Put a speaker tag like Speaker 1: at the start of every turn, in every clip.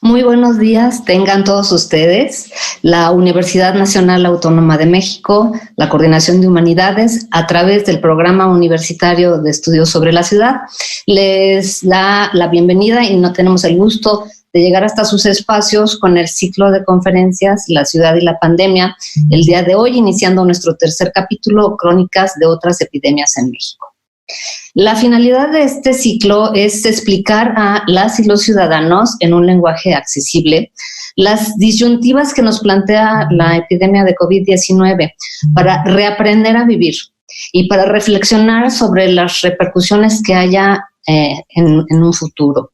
Speaker 1: Muy buenos días, tengan todos ustedes. La Universidad Nacional Autónoma de México, la Coordinación de Humanidades, a través del Programa Universitario de Estudios sobre la Ciudad, les da la bienvenida y no tenemos el gusto de llegar hasta sus espacios con el ciclo de conferencias La Ciudad y la Pandemia, el día de hoy iniciando nuestro tercer capítulo, Crónicas de otras epidemias en México. La finalidad de este ciclo es explicar a las y los ciudadanos en un lenguaje accesible las disyuntivas que nos plantea la epidemia de COVID-19 para reaprender a vivir y para reflexionar sobre las repercusiones que haya en un futuro.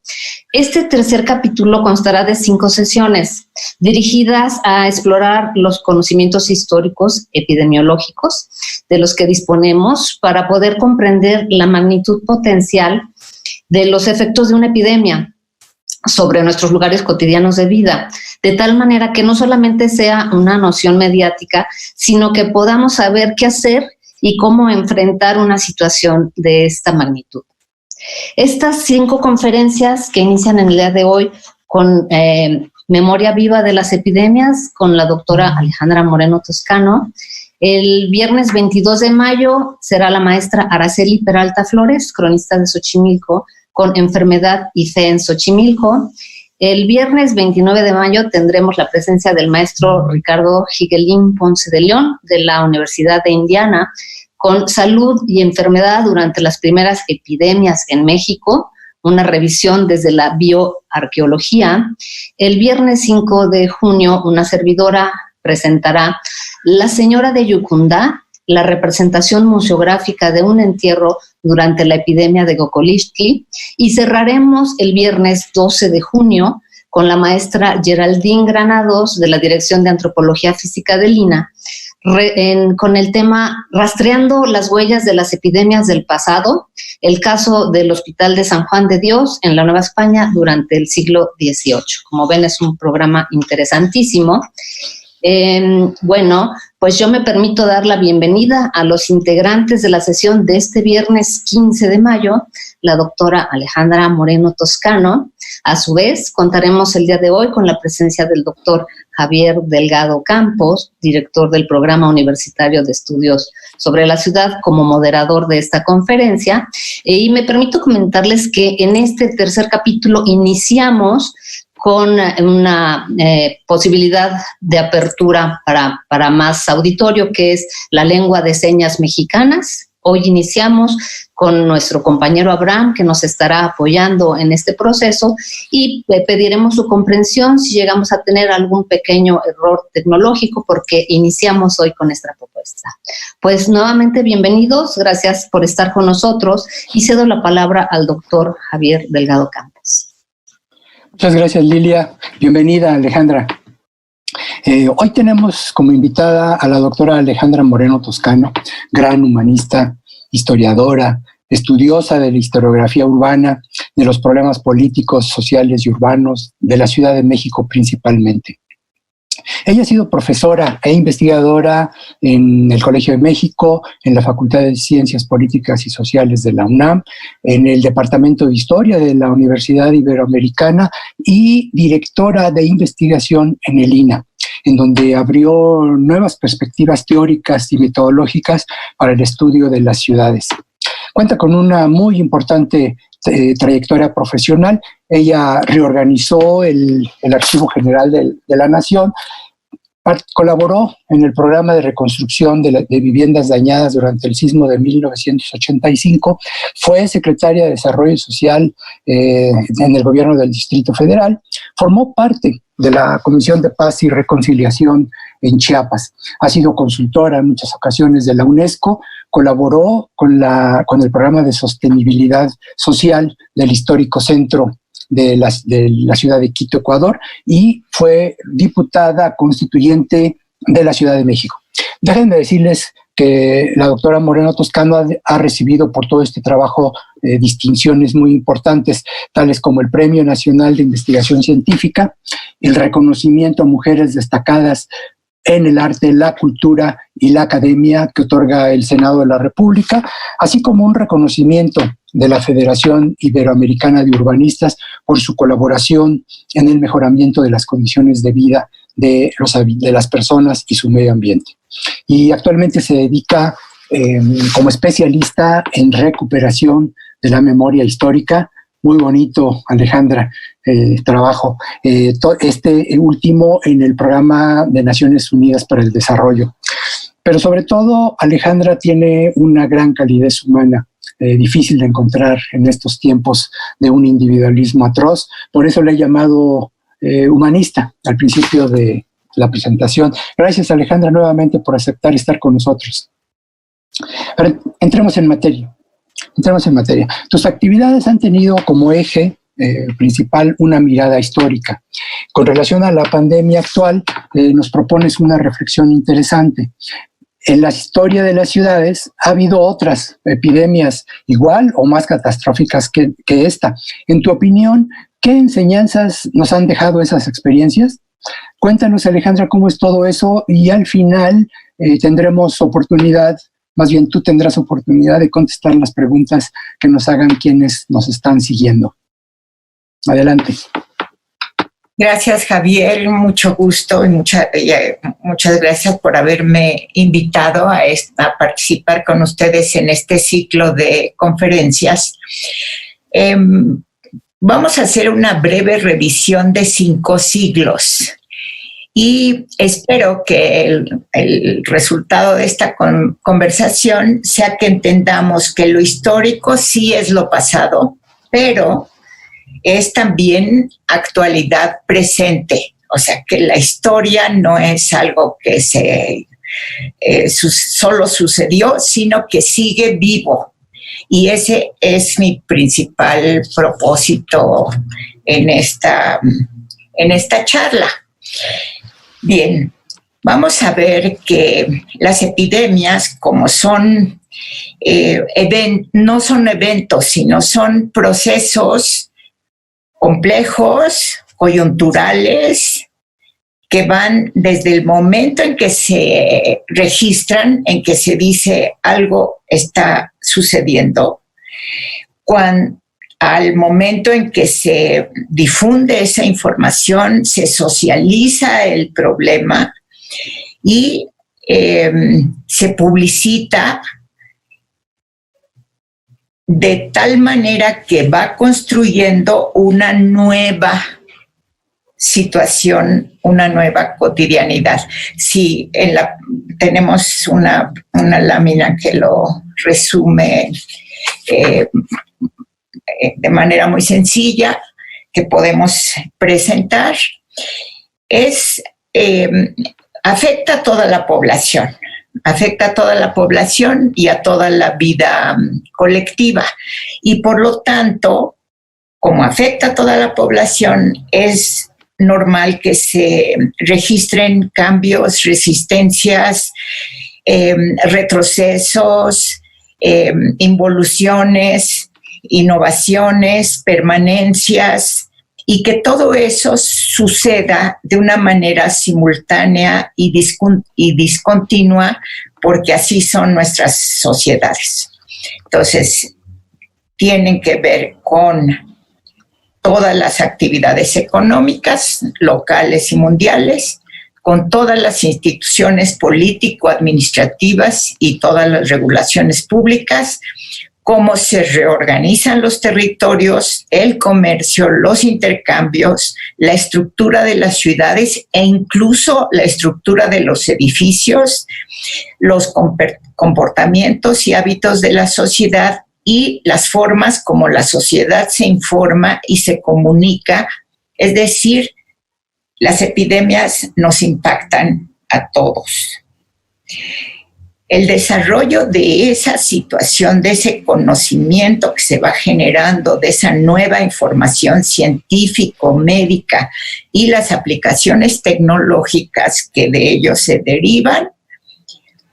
Speaker 1: Este tercer capítulo constará de 5 sesiones dirigidas a explorar los conocimientos históricos epidemiológicos de los que disponemos para poder comprender la magnitud potencial de los efectos de una epidemia sobre nuestros lugares cotidianos de vida, de tal manera que no solamente sea una noción mediática, sino que podamos saber qué hacer y cómo enfrentar una situación de esta magnitud. Estas 5 conferencias que inician en el día de hoy con Memoria Viva de las Epidemias con la doctora Alejandra Moreno Toscano. El viernes 22 de mayo será la maestra Araceli Peralta Flores, cronista de Xochimilco, con Enfermedad y Fe en Xochimilco. El viernes 29 de mayo tendremos la presencia del maestro Ricardo Higuelín Ponce de León de la Universidad de Indiana, con Salud y Enfermedad durante las primeras epidemias en México, una revisión desde la bioarqueología. El viernes 5 de junio, una servidora presentará La Señora de Yucundá, la representación museográfica de un entierro durante la epidemia de Gocolixtli, y cerraremos el viernes 12 de junio con la maestra Geraldine Granados de la Dirección de Antropología Física del INAH, con el tema Rastreando las huellas de las epidemias del pasado, el caso del Hospital de San Juan de Dios en la Nueva España durante el siglo XVIII. Como ven, es un programa interesantísimo. Bueno, pues yo me permito dar la bienvenida a los integrantes de la sesión de este viernes 15 de mayo, la doctora Alejandra Moreno Toscano. A su vez, contaremos el día de hoy con la presencia del doctor Javier Delgado Campos, director del Programa Universitario de Estudios sobre la Ciudad, como moderador de esta conferencia. Y me permito comentarles que en este tercer capítulo iniciamos con una posibilidad de apertura para más auditorio, que es la lengua de señas mexicanas. Hoy iniciamos con nuestro compañero Abraham, que nos estará apoyando en este proceso, y pediremos su comprensión si llegamos a tener algún pequeño error tecnológico, porque iniciamos hoy con esta propuesta. Pues nuevamente bienvenidos, gracias por estar con nosotros, y cedo la palabra al doctor Javier Delgado Campos.
Speaker 2: Muchas gracias, Lilia. Bienvenida, Alejandra. Hoy tenemos como invitada a la doctora Alejandra Moreno Toscano, gran humanista, historiadora, estudiosa de la historiografía urbana, de los problemas políticos, sociales y urbanos de la Ciudad de México principalmente. Ella ha sido profesora e investigadora en el Colegio de México, en la Facultad de Ciencias Políticas y Sociales de la UNAM, en el Departamento de Historia de la Universidad Iberoamericana y directora de investigación en el INAH, en donde abrió nuevas perspectivas teóricas y metodológicas para el estudio de las ciudades. Cuenta con una muy importante trayectoria profesional. Ella reorganizó el Archivo General de la Nación, colaboró en el programa de reconstrucción de viviendas dañadas durante el sismo de 1985, fue secretaria de Desarrollo Social en el gobierno del Distrito Federal, formó parte de la Comisión de Paz y Reconciliación en Chiapas, ha sido consultora en muchas ocasiones de la UNESCO, colaboró con el programa de sostenibilidad social del histórico centro de la ciudad de Quito, Ecuador, y fue diputada constituyente de la Ciudad de México. Déjenme decirles que la doctora Moreno Toscano ha recibido por todo este trabajo distinciones muy importantes, tales como el Premio Nacional de Investigación Científica, el reconocimiento a mujeres destacadas en el arte, la cultura y la academia que otorga el Senado de la República, así como un reconocimiento de la Federación Iberoamericana de Urbanistas por su colaboración en el mejoramiento de las condiciones de vida de las personas y su medio ambiente. Y actualmente se dedica como especialista en recuperación de la memoria histórica. Muy bonito, Alejandra, trabajo. Este último en el Programa de Naciones Unidas para el Desarrollo. Pero sobre todo, Alejandra tiene una gran calidez humana, difícil de encontrar en estos tiempos de un individualismo atroz. Por eso le he llamado humanista al principio de la presentación. Gracias, Alejandra, nuevamente por aceptar estar con nosotros. Ahora, entremos en materia. Tus actividades han tenido como eje principal una mirada histórica. Con relación a la pandemia actual, nos propones una reflexión interesante. En la historia de las ciudades ha habido otras epidemias igual o más catastróficas que esta. En tu opinión, ¿qué enseñanzas nos han dejado esas experiencias? Cuéntanos, Alejandra, cómo es todo eso y al final tendremos oportunidad, más bien tú tendrás oportunidad de contestar las preguntas que nos hagan quienes nos están siguiendo. Adelante.
Speaker 3: Gracias, Javier, mucho gusto y muchas gracias por haberme invitado a participar con ustedes en este ciclo de conferencias. Vamos a hacer una breve revisión de 5 siglos y espero que el resultado de esta conversación sea que entendamos que lo histórico sí es lo pasado, pero es también actualidad presente, o sea que la historia no es algo que solo sucedió, sino que sigue vivo. Y ese es mi principal propósito en esta charla. Bien, vamos a ver que las epidemias, como son no son eventos, sino son procesos complejos, coyunturales, que van desde el momento en que se registran, en que se dice algo está sucediendo, al momento en que se difunde esa información, se socializa el problema y se publicita de tal manera que va construyendo una nueva situación, una nueva cotidianidad. Sí, tenemos una lámina que lo resume de manera muy sencilla, que podemos presentar. Afecta a toda la población. Afecta a toda la población y a toda la vida colectiva. Y por lo tanto, como afecta a toda la población, es normal que se registren cambios, resistencias, retrocesos, involuciones, innovaciones, permanencias, y que todo eso suceda de una manera simultánea y discontinua, porque así son nuestras sociedades. Entonces, tienen que ver con todas las actividades económicas, locales y mundiales, con todas las instituciones político-administrativas y todas las regulaciones públicas, cómo se reorganizan los territorios, el comercio, los intercambios, la estructura de las ciudades e incluso la estructura de los edificios, los comportamientos y hábitos de la sociedad y las formas como la sociedad se informa y se comunica. Es decir, las epidemias nos impactan a todos. El desarrollo de esa situación, de ese conocimiento que se va generando, de esa nueva información científico-médica y las aplicaciones tecnológicas que de ello se derivan,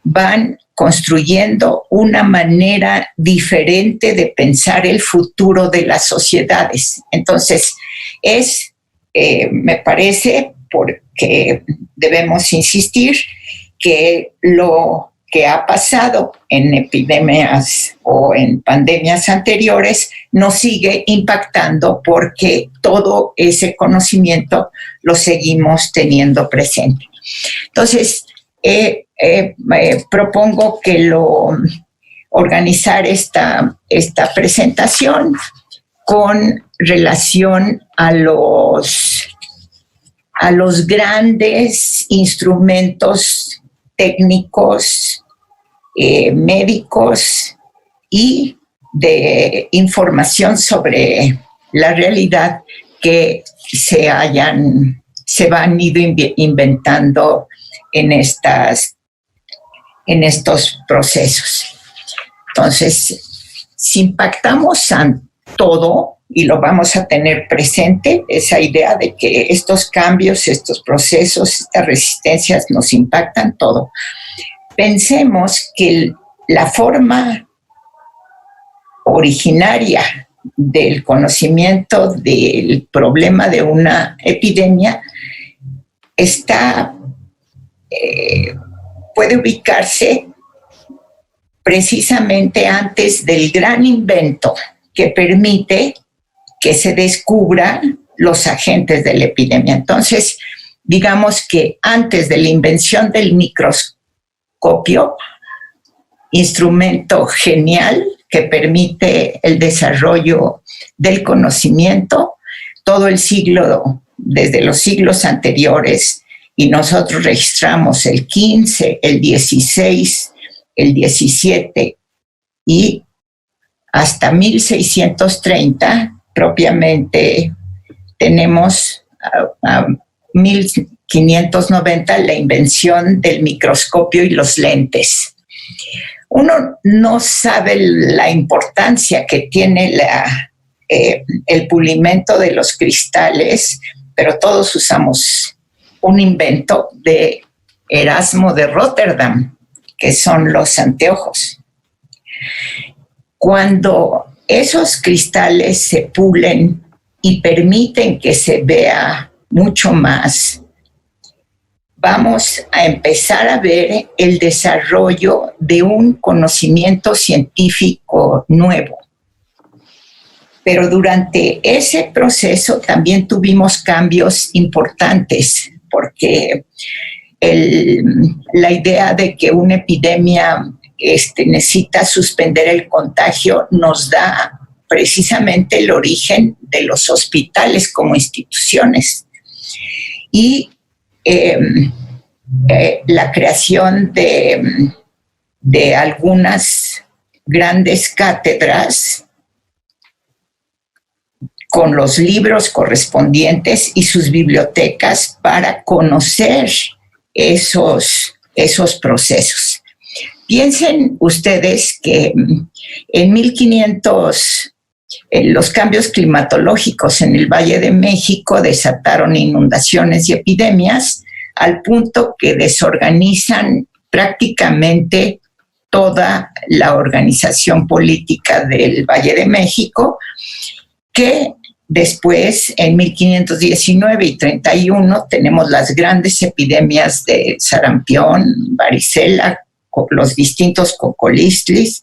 Speaker 3: van construyendo una manera diferente de pensar el futuro de las sociedades. Entonces, me parece, porque debemos insistir, que que ha pasado en epidemias o en pandemias anteriores nos sigue impactando porque todo ese conocimiento lo seguimos teniendo presente. Entonces, propongo que organizar esta presentación con relación a los grandes instrumentos técnicos, médicos y de información sobre la realidad que se van ido inventando en estos procesos. Entonces, si impactamos a todo, y lo vamos a tener presente, esa idea de que estos cambios, estos procesos, estas resistencias nos impactan todo. Pensemos que la forma originaria del conocimiento del problema de una epidemia puede ubicarse precisamente antes del gran invento que permite que se descubran los agentes de la epidemia. Entonces, digamos que antes de la invención del microscopio, instrumento genial que permite el desarrollo del conocimiento, todo el siglo, desde los siglos anteriores, y nosotros registramos el 15, el 16, el 17 y hasta 1630, propiamente tenemos a 1590 la invención del microscopio y los lentes. Uno no sabe la importancia que tiene el pulimento de los cristales, pero todos usamos un invento de Erasmo de Rotterdam, que son los anteojos. Cuando esos cristales se pulen y permiten que se vea mucho más, vamos a empezar a ver el desarrollo de un conocimiento científico nuevo. Pero durante ese proceso también tuvimos cambios importantes, porque la idea de que una epidemia necesita suspender el contagio nos da precisamente el origen de los hospitales como instituciones. Y la creación de algunas grandes cátedras con los libros correspondientes y sus bibliotecas para conocer esos procesos. Piensen ustedes que en 1500 los cambios climatológicos en el Valle de México desataron inundaciones y epidemias al punto que desorganizan prácticamente toda la organización política del Valle de México, que después, en 1519 y 31, tenemos las grandes epidemias de sarampión, varicela, los distintos cocolistlis,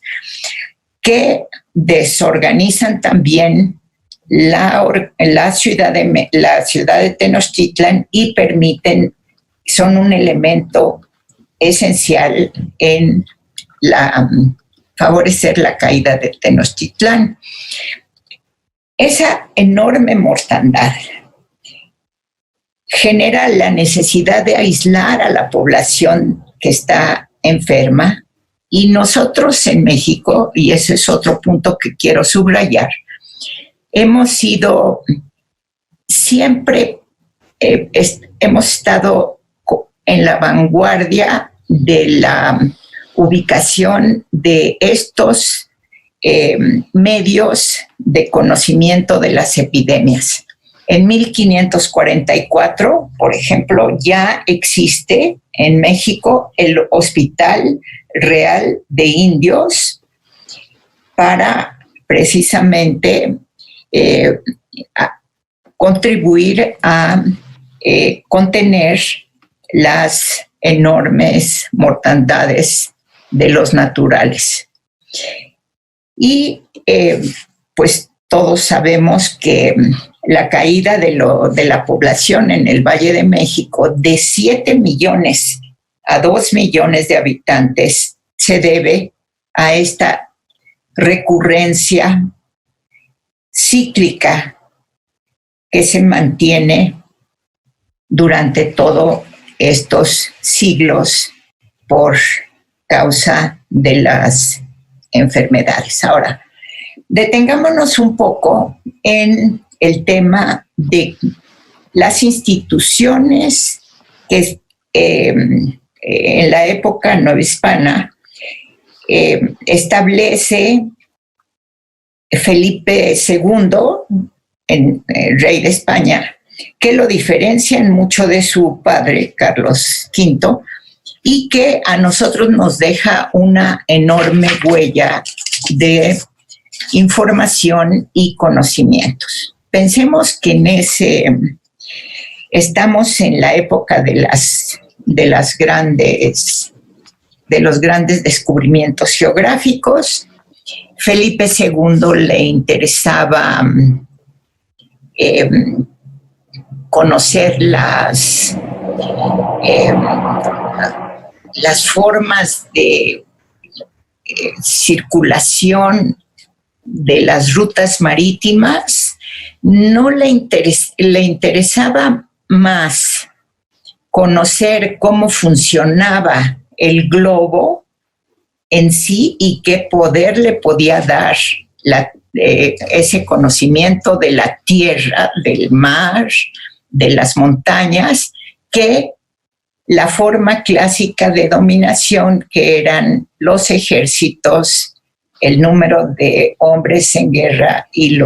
Speaker 3: que desorganizan también la ciudad de Tenochtitlan y son un elemento esencial en favorecer la caída de Tenochtitlán. Esa enorme mortandad genera la necesidad de aislar a la población que está enferma, y nosotros en México, y ese es otro punto que quiero subrayar, hemos sido siempre, hemos estado en la vanguardia de la ubicación de estos medios de conocimiento de las epidemias. En 1544, por ejemplo, ya existe en México el Hospital Real de Indios para precisamente contribuir a contener las enormes mortandades de los naturales. Y pues todos sabemos que la caída de la población en el Valle de México de 7 millones a 2 millones de habitantes se debe a esta recurrencia cíclica que se mantiene durante todos estos siglos por causa de las enfermedades. Ahora, detengámonos un poco en el tema de las instituciones que en la época novohispana establece Felipe II, rey de España, que lo diferencian mucho de su padre, Carlos V, y que a nosotros nos deja una enorme huella de información y conocimientos. Pensemos que estamos en la época de los grandes descubrimientos geográficos. Felipe II le interesaba conocer las formas de circulación de las rutas marítimas. No le interesaba más conocer cómo funcionaba el globo en sí y qué poder le podía dar ese conocimiento de la tierra, del mar, de las montañas, que la forma clásica de dominación, que eran los ejércitos, el número de hombres en guerra y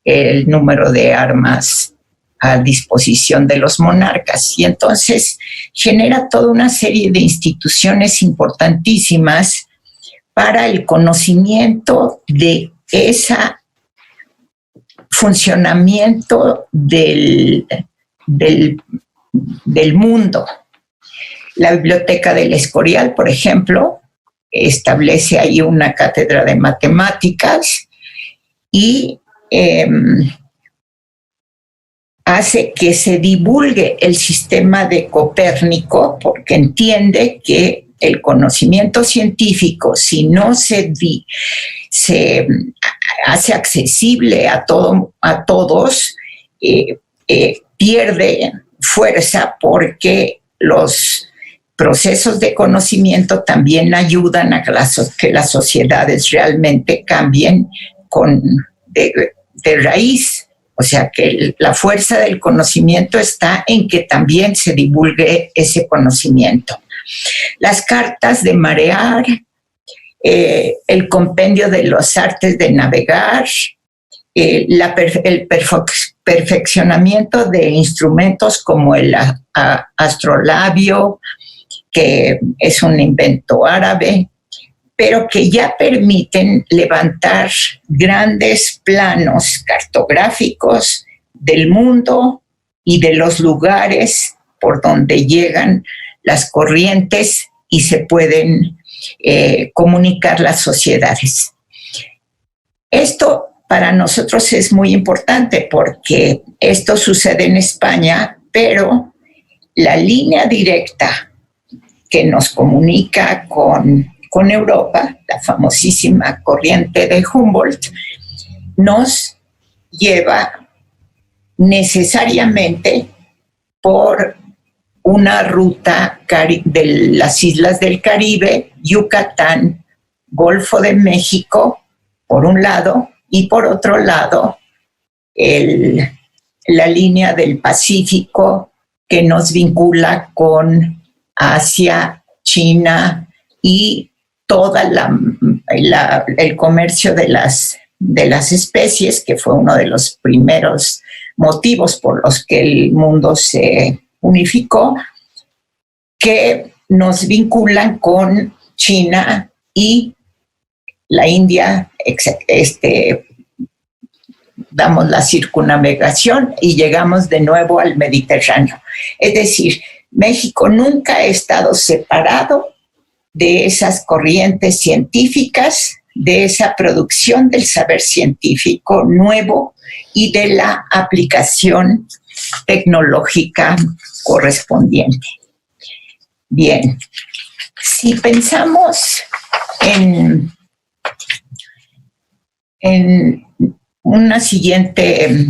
Speaker 3: el número de armas a disposición de los monarcas. Y entonces genera toda una serie de instituciones importantísimas para el conocimiento de ese funcionamiento del mundo. La Biblioteca del Escorial, por ejemplo, establece ahí una cátedra de matemáticas y hace que se divulgue el sistema de Copérnico, porque entiende que el conocimiento científico, si no se hace accesible a todos, pierde fuerza, porque los procesos de conocimiento también ayudan a que las sociedades realmente cambien de raíz. O sea que la fuerza del conocimiento está en que también se divulgue ese conocimiento. Las cartas de marear, el compendio de los artes de navegar, el perfeccionamiento de instrumentos como el astrolabio, que es un invento árabe, pero que ya permiten levantar grandes planos cartográficos del mundo y de los lugares por donde llegan las corrientes y se pueden comunicar las sociedades. Esto para nosotros es muy importante porque esto sucede en España, pero la línea directa que nos comunica con Europa, la famosísima corriente de Humboldt, nos lleva necesariamente por una ruta de las islas del Caribe, Yucatán, Golfo de México, por un lado, y por otro lado, la línea del Pacífico que nos vincula con Asia, China y todo el comercio de las especies, que fue uno de los primeros motivos por los que el mundo se unificó, que nos vinculan con China y la India. Damos la circunnavegación y llegamos de nuevo al Mediterráneo. Es decir, México nunca ha estado separado de esas corrientes científicas, de esa producción del saber científico nuevo y de la aplicación tecnológica correspondiente. Bien, si pensamos en una siguiente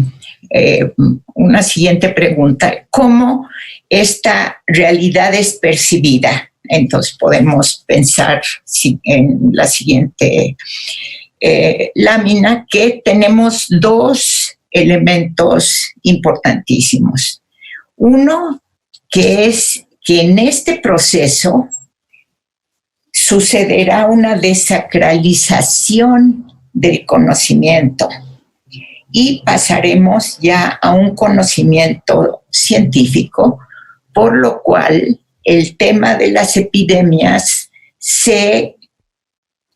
Speaker 3: pregunta, ¿cómo esta realidad es percibida? Entonces podemos pensar en la siguiente lámina, que tenemos dos elementos importantísimos. Uno, que es que en este proceso sucederá una desacralización del conocimiento y pasaremos ya a un conocimiento científico, por lo cual el tema de las epidemias se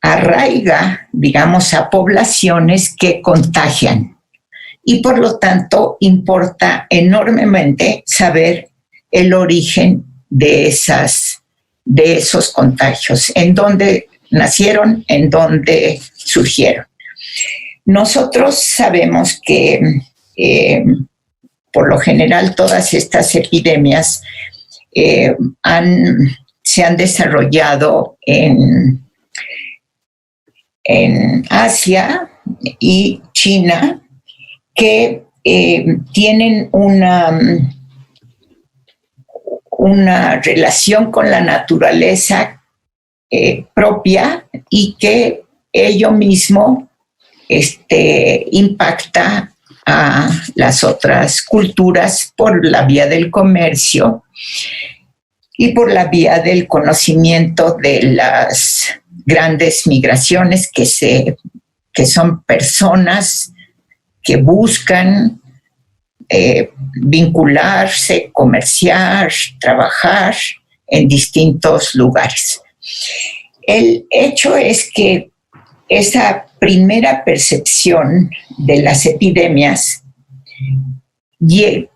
Speaker 3: arraiga, digamos, a poblaciones que contagian. Y por lo tanto importa enormemente saber el origen de esos contagios, en dónde nacieron, en dónde surgieron. Nosotros sabemos que por lo general todas estas epidemias se han desarrollado en Asia y China, que tienen una relación con la naturaleza propia y que ello mismo impacta a las otras culturas por la vía del comercio y por la vía del conocimiento de las grandes migraciones que son personas que buscan vincularse, comerciar, trabajar en distintos lugares. El hecho es que esa primera percepción de las epidemias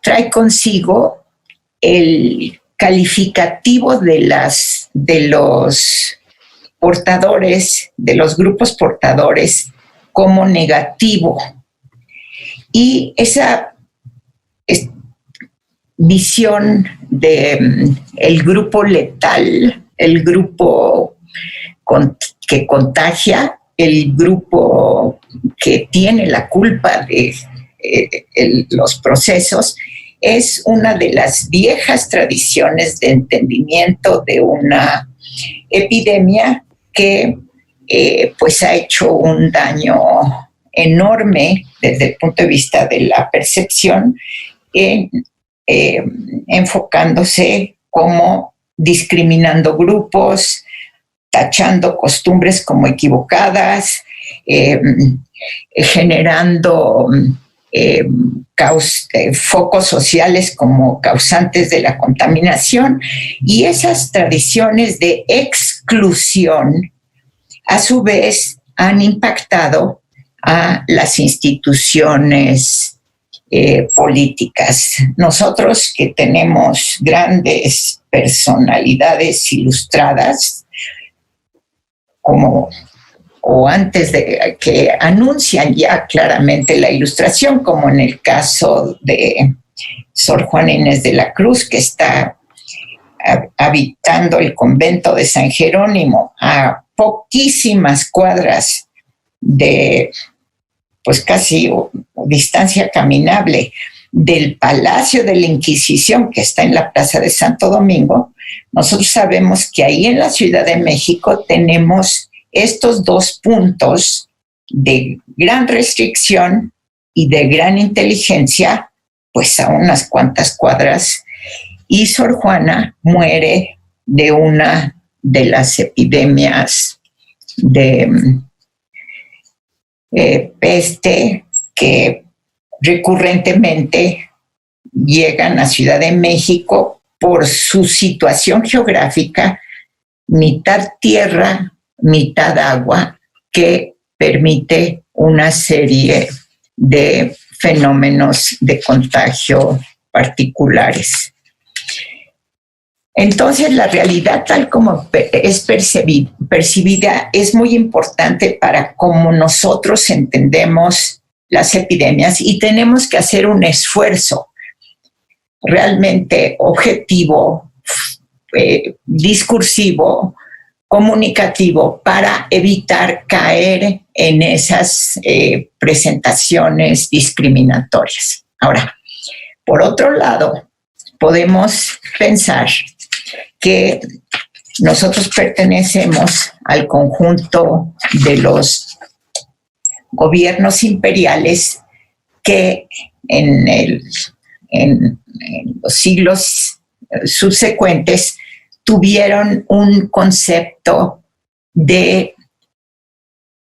Speaker 3: trae consigo el calificativo de los portadores, de los grupos portadores, como negativo. Y esa visión de el grupo letal, el grupo que contagia, el grupo que tiene la culpa de los procesos, es una de las viejas tradiciones de entendimiento de una epidemia que pues ha hecho un daño enorme desde el punto de vista de la percepción, enfocándose como discriminando grupos, tachando costumbres como equivocadas, generando focos sociales como causantes de la contaminación, y esas tradiciones de exclusión a su vez han impactado a las instituciones políticas. Nosotros, que tenemos grandes personalidades ilustradas, o antes de que anuncian ya claramente la ilustración, como en el caso de Sor Juana Inés de la Cruz, que está habitando el convento de San Jerónimo a poquísimas cuadras de, pues casi distancia caminable, del Palacio de la Inquisición, que está en la Plaza de Santo Domingo. Nosotros sabemos que ahí en la Ciudad de México tenemos estos dos puntos de gran restricción y de gran inteligencia, pues a unas cuantas cuadras, y Sor Juana muere de una de las epidemias de peste que recurrentemente llegan a Ciudad de México por su situación geográfica, mitad tierra, mitad agua, que permite una serie de fenómenos de contagio particulares. Entonces, la realidad tal como es percibida es muy importante para cómo nosotros entendemos las epidemias, y tenemos que hacer un esfuerzo realmente objetivo, discursivo, comunicativo, para evitar caer en esas presentaciones discriminatorias. Ahora, por otro lado, podemos pensar que nosotros pertenecemos al conjunto de los gobiernos imperiales que en los siglos subsecuentes tuvieron un concepto de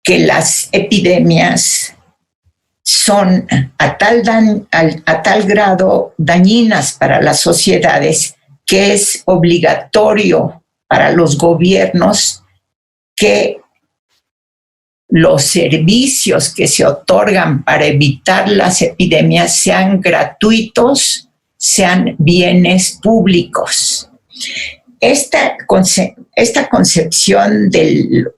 Speaker 3: que las epidemias son a tal grado dañinas para las sociedades que es obligatorio para los gobiernos que los servicios que se otorgan para evitar las epidemias sean gratuitos, sean bienes públicos. Esta concepción del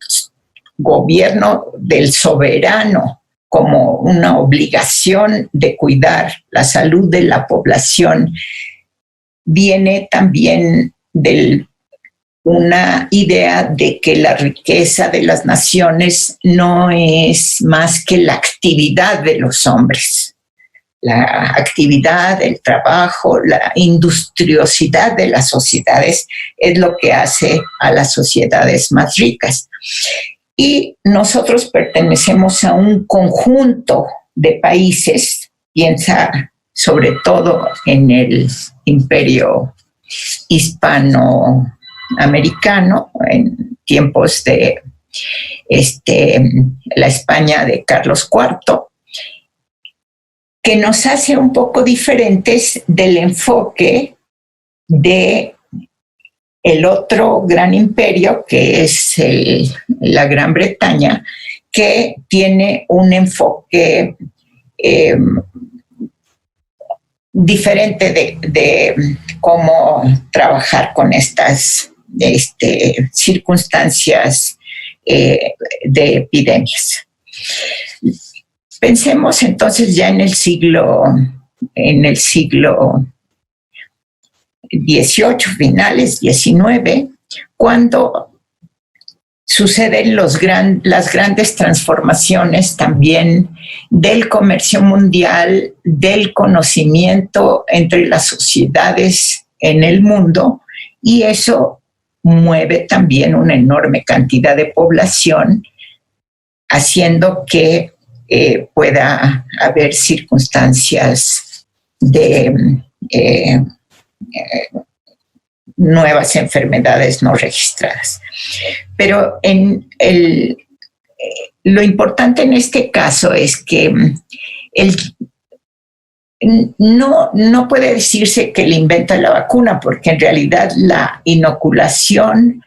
Speaker 3: gobierno del soberano como una obligación de cuidar la salud de la población viene también de una idea de que la riqueza de las naciones no es más que la actividad de los hombres. La actividad, el trabajo, la industriosidad de las sociedades es lo que hace a las sociedades más ricas. Y nosotros pertenecemos a un conjunto de países, piensa sobre todo en el imperio hispanoamericano, en tiempos de la España de Carlos IV, que nos hace un poco diferentes del enfoque de el otro gran imperio, que es la Gran Bretaña, que tiene un enfoque diferente de cómo trabajar con estas circunstancias de epidemias. Pensemos entonces ya en el siglo XVIII, finales XIX, cuando suceden las grandes transformaciones también del comercio mundial, del conocimiento entre las sociedades en el mundo, y eso mueve también una enorme cantidad de población, haciendo que pueda haber circunstancias de nuevas enfermedades no registradas. Pero lo importante en este caso es que no puede decirse que le inventa la vacuna, porque en realidad la inoculación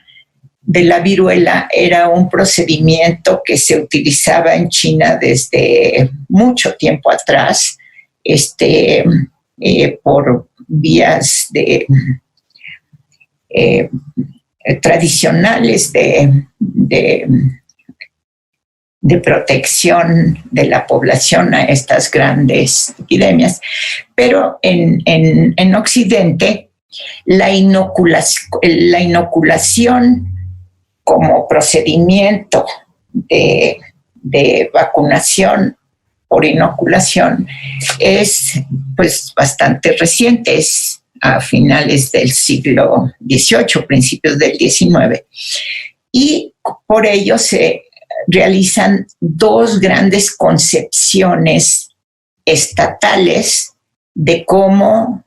Speaker 3: de la viruela era un procedimiento que se utilizaba en China desde mucho tiempo atrás, por vías tradicionales de protección de la población a estas grandes epidemias. Pero en Occidente, la inoculación como procedimiento de vacunación por inoculación es pues bastante reciente, es a finales del siglo XVIII, principios del XIX, y por ello se realizan dos grandes concepciones estatales de cómo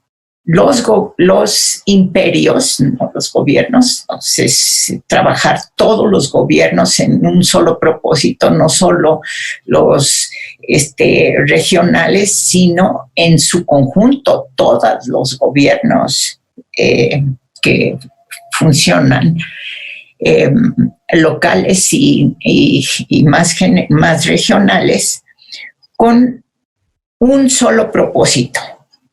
Speaker 3: los imperios, no los gobiernos, entonces trabajar todos los gobiernos en un solo propósito, no solo los regionales, sino en su conjunto, todos los gobiernos que funcionan, locales y más regionales, con un solo propósito.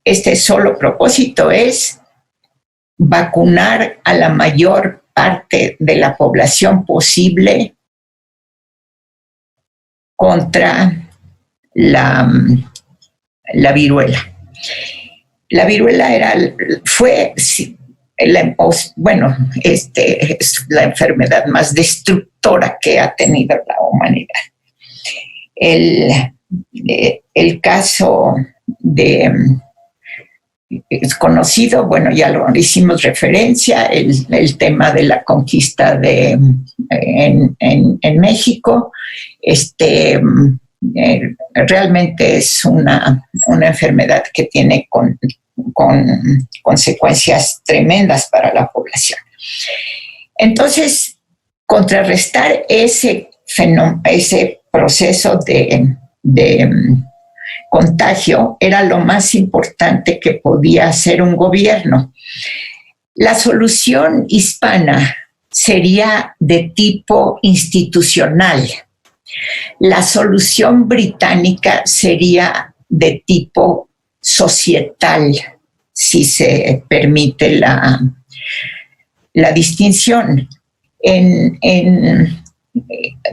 Speaker 3: Este solo propósito es vacunar a la mayor parte de la población posible contra la viruela. La viruela es la enfermedad más destructora que ha tenido la humanidad. El caso es conocido, bueno, ya lo hicimos referencia, el tema de la conquista en México. Realmente es una enfermedad que tiene con consecuencias tremendas para la población. Entonces, contrarrestar ese proceso de contagio era lo más importante que podía hacer un gobierno. La solución hispana sería de tipo institucional. La solución británica sería de tipo societal, si se permite la distinción.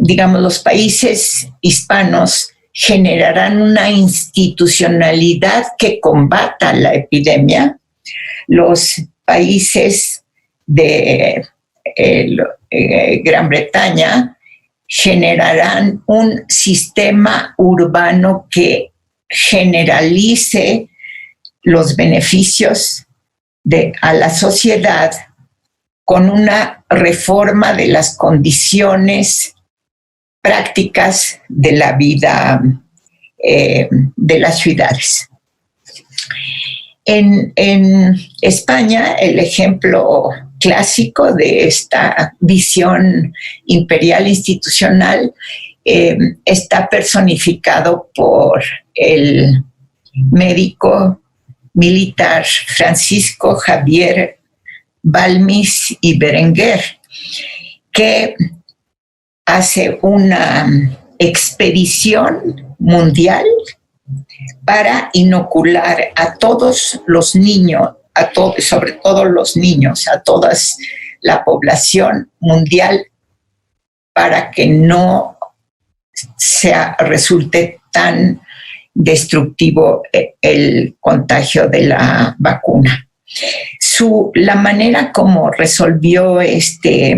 Speaker 3: Digamos, los países hispanos generarán una institucionalidad que combata la epidemia. Los países de Gran Bretaña generarán un sistema urbano que generalice los beneficios a la sociedad con una reforma de las condiciones prácticas de la vida de las ciudades. En España, el ejemplo clásico de esta visión imperial institucional está personificado por el médico militar Francisco Javier Balmis y Berenguer, que hace una expedición mundial para inocular a todos los niños, sobre todo los niños, a toda la población mundial, para que no resulte tan destructivo el contagio de la vacuna. La manera como resolvió este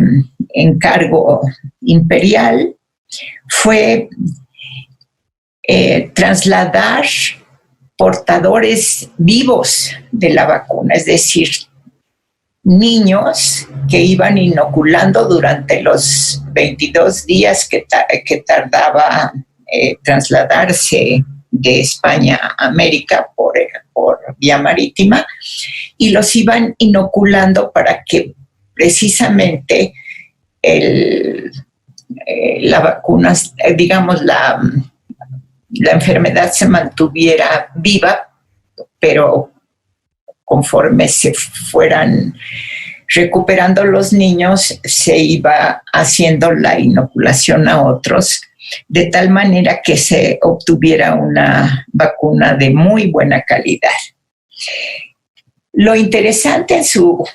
Speaker 3: encargo imperial fue trasladar portadores vivos de la vacuna, es decir, niños que iban inoculando durante los 22 días que tardaba trasladarse de España a América por vía marítima, y los iban inoculando para que precisamente la vacuna, digamos, la enfermedad se mantuviera viva, pero conforme se fueran recuperando los niños, se iba haciendo la inoculación a otros, de tal manera que se obtuviera una vacuna de muy buena calidad. Lo interesante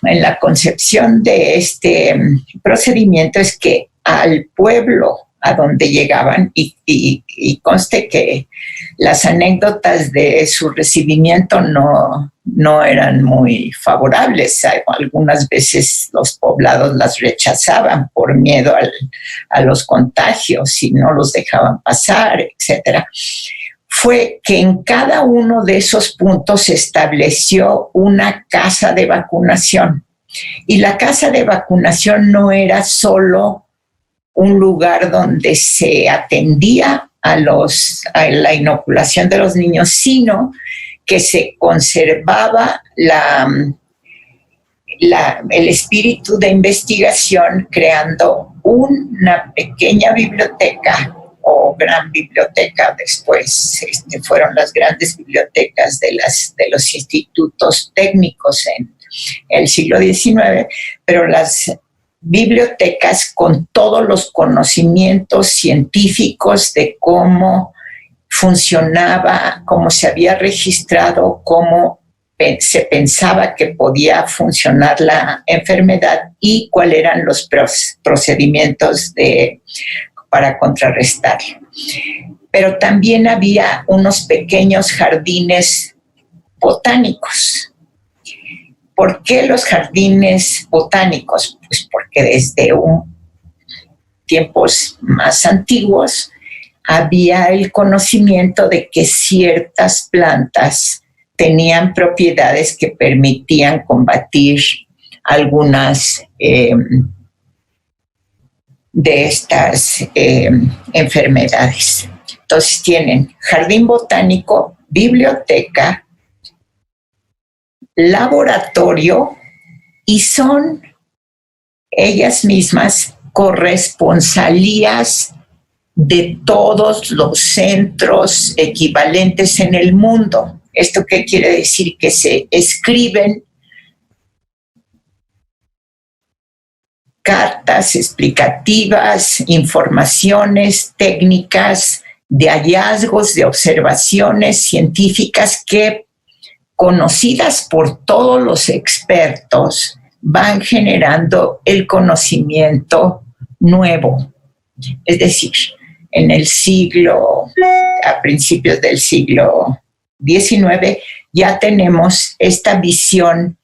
Speaker 3: en la concepción de este procedimiento es que al pueblo a donde llegaban, y conste que las anécdotas de su recibimiento no eran muy favorables. Algunas veces los poblados las rechazaban por miedo a los contagios y no los dejaban pasar, etc. Fue que en cada uno de esos puntos se estableció una casa de vacunación. Y la casa de vacunación no era solo un lugar donde se atendía a la inoculación de los niños, sino que se conservaba el espíritu de investigación, creando una pequeña biblioteca o gran biblioteca. Después fueron las grandes bibliotecas de los institutos técnicos en el siglo XIX, pero las bibliotecas con todos los conocimientos científicos de cómo funcionaba, cómo se había registrado, cómo se pensaba que podía funcionar la enfermedad y cuáles eran los procedimientos para contrarrestarla. Pero también había unos pequeños jardines botánicos. ¿Por qué los jardines botánicos? Pues porque desde tiempos más antiguos había el conocimiento de que ciertas plantas tenían propiedades que permitían combatir algunas de estas enfermedades. Entonces tienen jardín botánico, biblioteca, laboratorio y son ellas mismas corresponsalías de todos los centros equivalentes en el mundo. ¿Esto qué quiere decir? Que se escriben cartas explicativas, informaciones técnicas de hallazgos, de observaciones científicas que, conocidas por todos los expertos, van generando el conocimiento nuevo. Es decir, a principios del siglo XIX, ya tenemos esta visión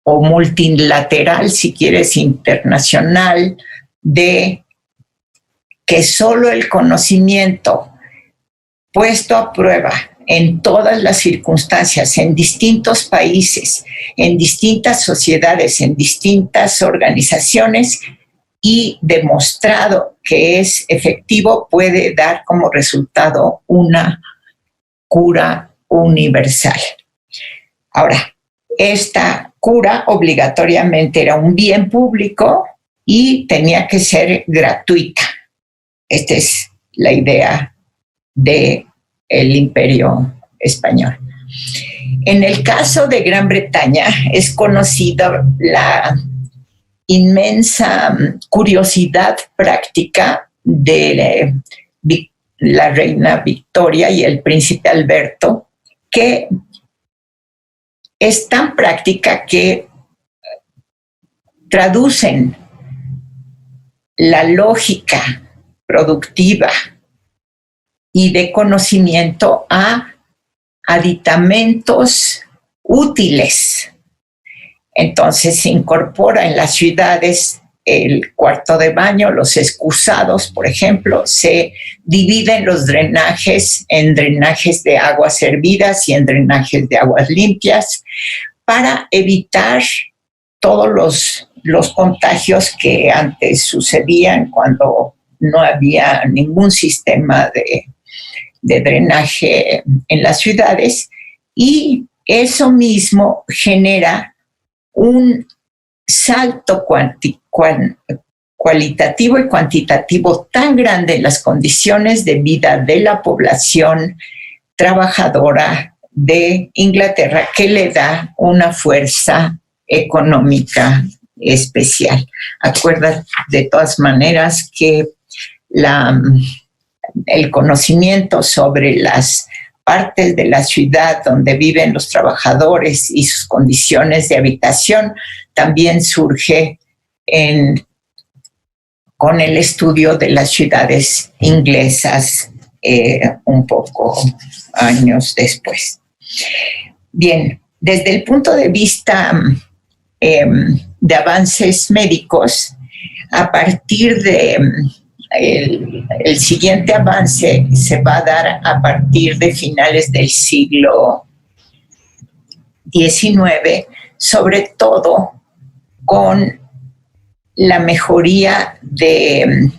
Speaker 3: o multilateral, si quieres, internacional, de que solo el conocimiento puesto a prueba en todas las circunstancias, en distintos países, en distintas sociedades, en distintas organizaciones, y demostrado que es efectivo, puede dar como resultado una cura universal. Ahora, esta cura obligatoriamente era un bien público y tenía que ser gratuita. Esta es la idea del Imperio Español. En el caso de Gran Bretaña es conocida la inmensa curiosidad práctica de la reina Victoria y el príncipe Alberto, que es tan práctica que traducen la lógica productiva y de conocimiento a aditamentos útiles. Entonces se incorpora en las ciudades el cuarto de baño, los excusados, por ejemplo, se dividen los drenajes en drenajes de aguas hervidas y en drenajes de aguas limpias para evitar todos los contagios que antes sucedían cuando no había ningún sistema de drenaje en las ciudades, y eso mismo genera un salto cualitativo y cuantitativo tan grande en las condiciones de vida de la población trabajadora de Inglaterra que le da una fuerza económica especial. Acuérdate de todas maneras que el conocimiento sobre las partes de la ciudad donde viven los trabajadores y sus condiciones de habitación también surge con el estudio de las ciudades inglesas un poco años después. Bien, desde el punto de vista de avances médicos, a partir de el siguiente avance se va a dar a partir de finales del siglo XIX, sobre todo con la mejoría de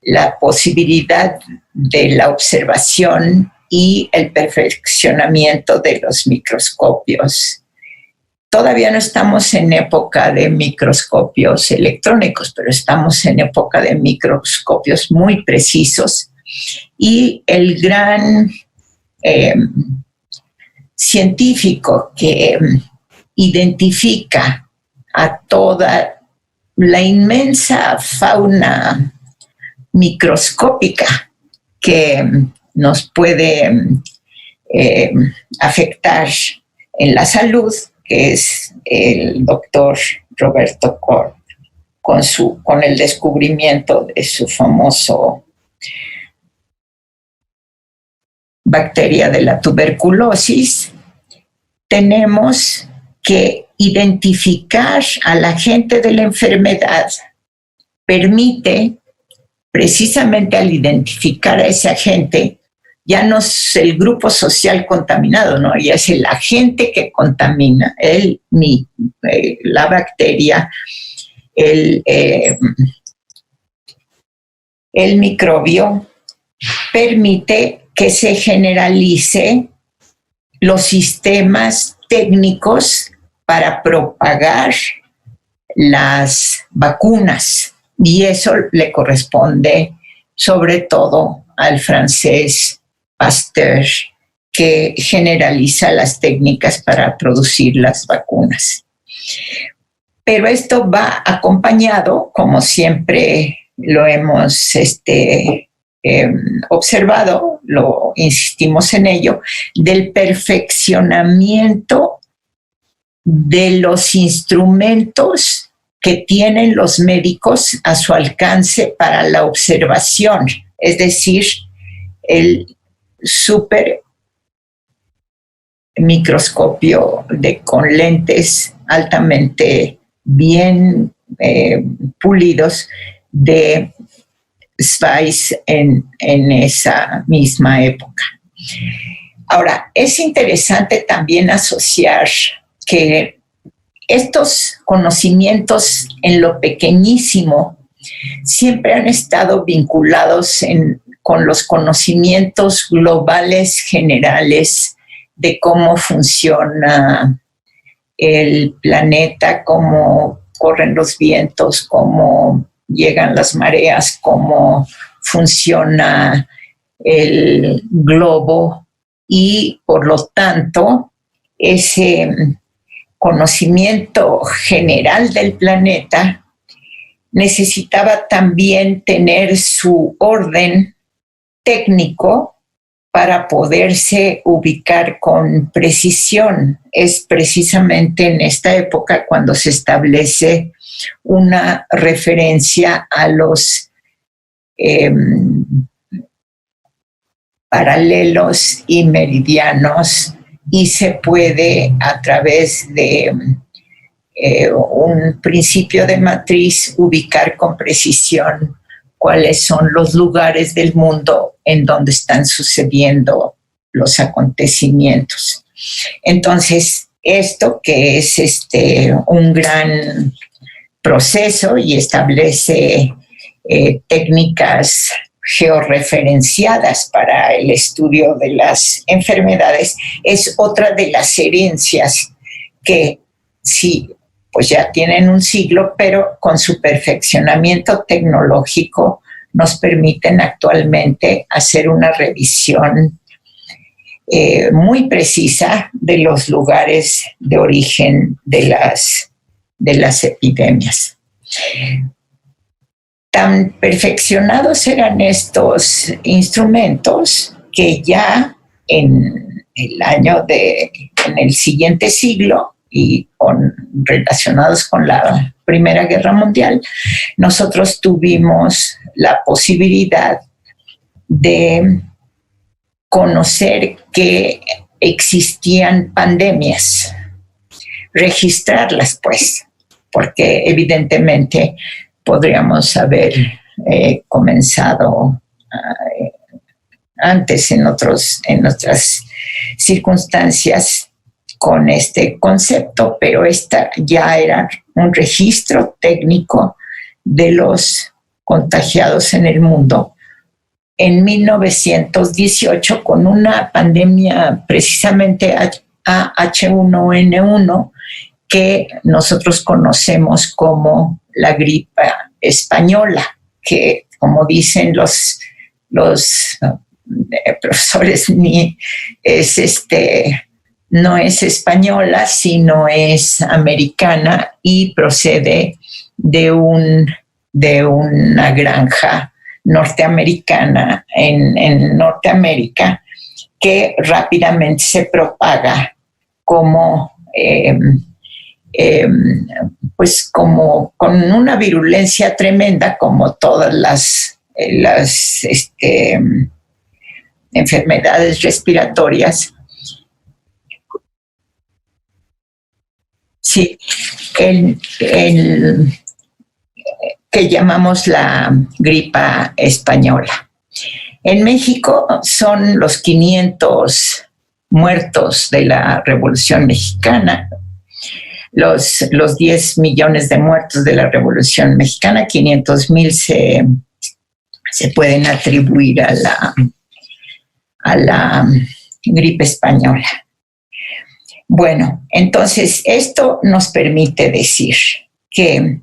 Speaker 3: la posibilidad de la observación y el perfeccionamiento de los microscopios. Todavía no estamos en época de microscopios electrónicos, pero estamos en época de microscopios muy precisos. Y el gran científico que identifica a toda la inmensa fauna microscópica que nos puede afectar en la salud, que es el doctor Roberto Corp, con el descubrimiento de su famoso bacteria de la tuberculosis. Tenemos que identificar al agente de la enfermedad. Permite, precisamente al identificar a ese agente, ya no es el grupo social contaminado, ¿no? Ya es el agente que contamina, la bacteria, el microbio, permite que se generalice los sistemas técnicos para propagar las vacunas. Y eso le corresponde sobre todo al francés Pasteur, que generaliza las técnicas para producir las vacunas. Pero esto va acompañado, como siempre lo hemos observado, lo insistimos en ello, del perfeccionamiento de los instrumentos que tienen los médicos a su alcance para la observación, es decir, el super microscopio con lentes altamente bien pulidos de Zeiss en esa misma época. Ahora, es interesante también asociar que estos conocimientos en lo pequeñísimo siempre han estado vinculados con los conocimientos globales generales de cómo funciona el planeta, cómo corren los vientos, cómo llegan las mareas, cómo funciona el globo, y por lo tanto ese conocimiento general del planeta necesitaba también tener su orden técnico para poderse ubicar con precisión. Es precisamente en esta época cuando se establece una referencia a los paralelos y meridianos, y se puede, a través de un principio de matriz, ubicar con precisión cuáles son los lugares del mundo en donde están sucediendo los acontecimientos. Entonces, esto que es un gran proceso y establece técnicas georreferenciadas para el estudio de las enfermedades, es otra de las herencias que sí, pues ya tienen un siglo, pero con su perfeccionamiento tecnológico nos permiten actualmente hacer una revisión muy precisa de los lugares de origen de las epidemias. Tan perfeccionados eran estos instrumentos que ya en el siguiente siglo y relacionados con la Primera Guerra Mundial, nosotros tuvimos la posibilidad de conocer que existían pandemias, registrarlas pues, porque evidentemente podríamos haber comenzado antes en otras circunstancias con este concepto, pero esta ya era un registro técnico de los contagiados en el mundo. En 1918, con una pandemia precisamente H1N1, que nosotros conocemos como la gripe española, que como dicen los profesores, no es española, sino es americana y procede de una granja norteamericana en Norteamérica, que rápidamente se propaga como, pues como con una virulencia tremenda, como todas las enfermedades respiratorias. Sí, que llamamos la gripa española. En México son los 500 muertos de la Revolución Mexicana, los 10 millones de muertos de la Revolución Mexicana, 500,000 se pueden atribuir a la gripe española. Bueno, entonces esto nos permite decir que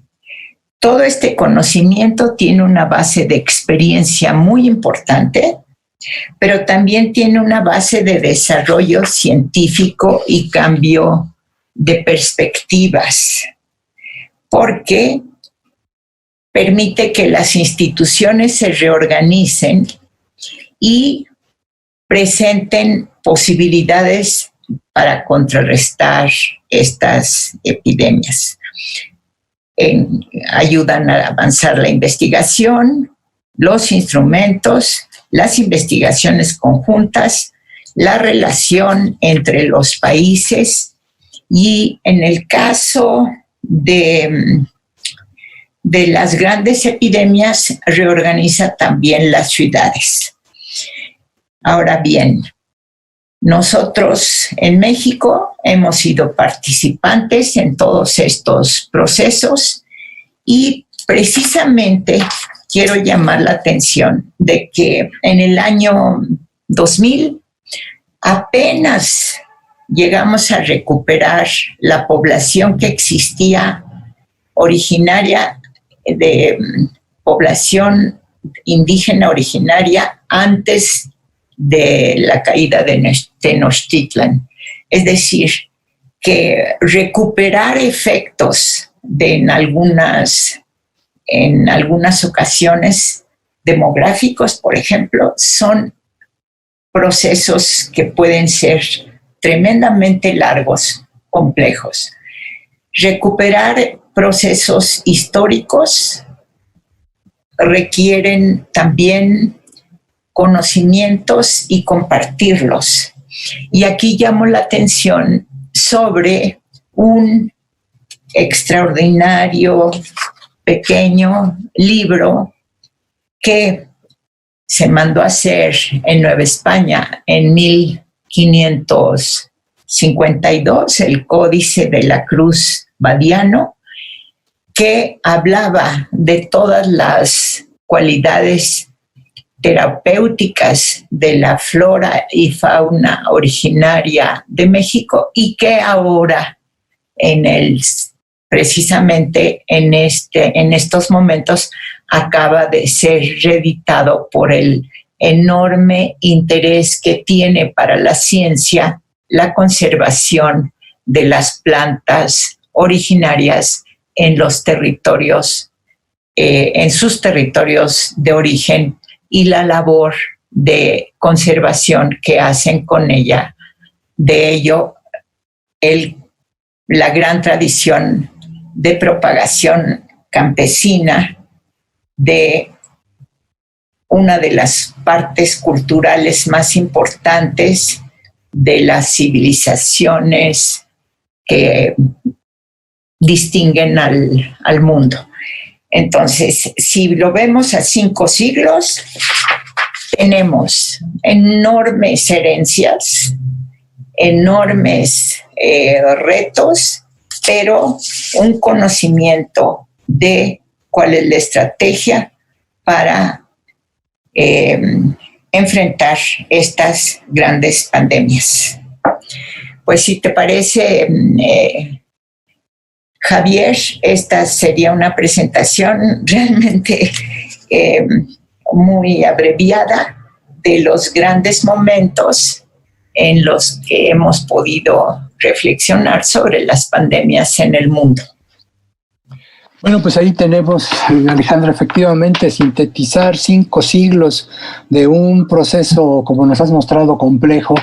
Speaker 3: todo este conocimiento tiene una base de experiencia muy importante, pero también tiene una base de desarrollo científico y cambio de perspectivas, porque permite que las instituciones se reorganicen y presenten posibilidades para contrarrestar estas epidemias. Ayudan a avanzar la investigación, los instrumentos, las investigaciones conjuntas, la relación entre los países y en el caso de las grandes epidemias reorganiza también las ciudades. Ahora bien, nosotros en México hemos sido participantes en todos estos procesos y precisamente quiero llamar la atención de que en el año 2000 apenas llegamos a recuperar la población que existía originaria de población indígena originaria antes de la caída de Tenochtitlan. Es decir, que recuperar efectos en algunas ocasiones demográficos, por ejemplo, son procesos que pueden ser tremendamente largos, complejos. Recuperar procesos históricos requieren también conocimientos y compartirlos. Y aquí llamo la atención sobre un extraordinario pequeño libro que se mandó a hacer en Nueva España en 1552, el Códice de la Cruz Badiano, que hablaba de todas las cualidades terapéuticas de la flora y fauna originaria de México y que ahora precisamente en estos momentos acaba de ser reeditado por el enorme interés que tiene para la ciencia la conservación de las plantas originarias en los territorios, en sus territorios de origen, y la labor de conservación que hacen con ella. De ello, la gran tradición de propagación campesina de una de las partes culturales más importantes de las civilizaciones que distinguen al mundo. Entonces, si lo vemos a 5 siglos, tenemos enormes herencias, enormes retos, pero un conocimiento de cuál es la estrategia para enfrentar estas grandes pandemias. Pues si te parece, Javier, esta sería una presentación realmente muy abreviada de los grandes momentos en los que hemos podido reflexionar sobre las pandemias en el mundo.
Speaker 2: Bueno, pues ahí tenemos, Alejandra, efectivamente, sintetizar 5 siglos de un proceso, como nos has mostrado, complejo,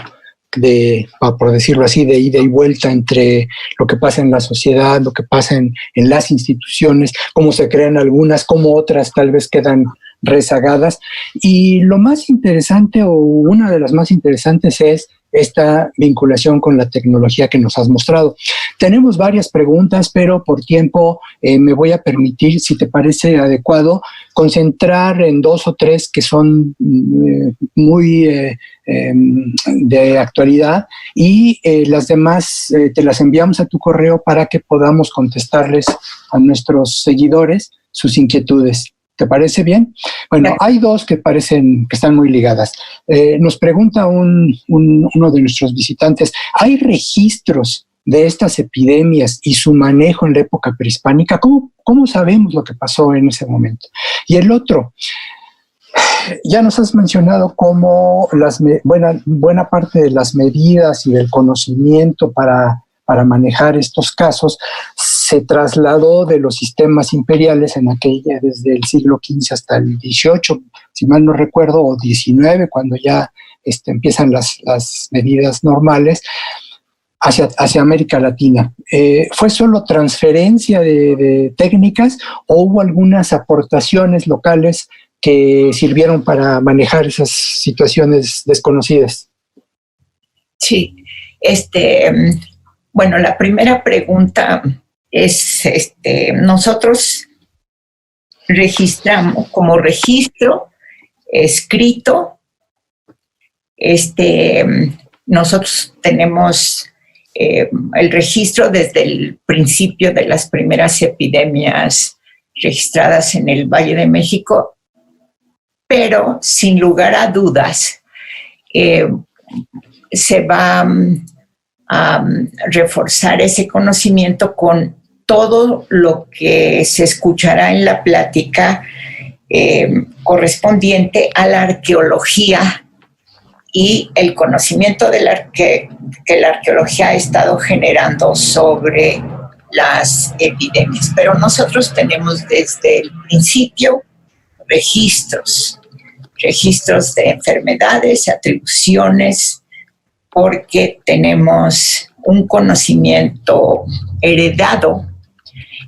Speaker 2: por decirlo así, de ida y vuelta entre lo que pasa en la sociedad, lo que pasa en las instituciones, cómo se crean algunas, cómo otras tal vez quedan rezagadas. Y lo más interesante, o una de las más interesantes, es esta vinculación con la tecnología que nos has mostrado. Tenemos varias preguntas, pero por tiempo me voy a permitir, si te parece adecuado, concentrar en 2 o 3 que son muy de actualidad, y las demás te las enviamos a tu correo para que podamos contestarles a nuestros seguidores sus inquietudes. ¿Te parece bien? Bueno, hay 2 que parecen que están muy ligadas. Nos pregunta uno de nuestros visitantes, ¿hay registros de estas epidemias y su manejo en la época prehispánica? ¿Cómo sabemos lo que pasó en ese momento? Y el otro, ya nos has mencionado cómo buena parte de las medidas y del conocimiento para manejar estos casos se trasladó de los sistemas imperiales en aquella, desde el siglo XV hasta el XVIII, si mal no recuerdo, o XIX, cuando ya empiezan las medidas normales, hacia América Latina. ¿Fue solo transferencia de técnicas o hubo algunas aportaciones locales que sirvieron para manejar esas situaciones desconocidas?
Speaker 3: Sí, bueno, la primera pregunta es, nosotros registramos como registro escrito, nosotros tenemos el registro desde el principio de las primeras epidemias registradas en el Valle de México, pero sin lugar a dudas se va a reforzar ese conocimiento con todo lo que se escuchará en la plática correspondiente a la arqueología y el conocimiento que la arqueología ha estado generando sobre las epidemias. Pero nosotros tenemos desde el principio registros de enfermedades, atribuciones, porque tenemos un conocimiento heredado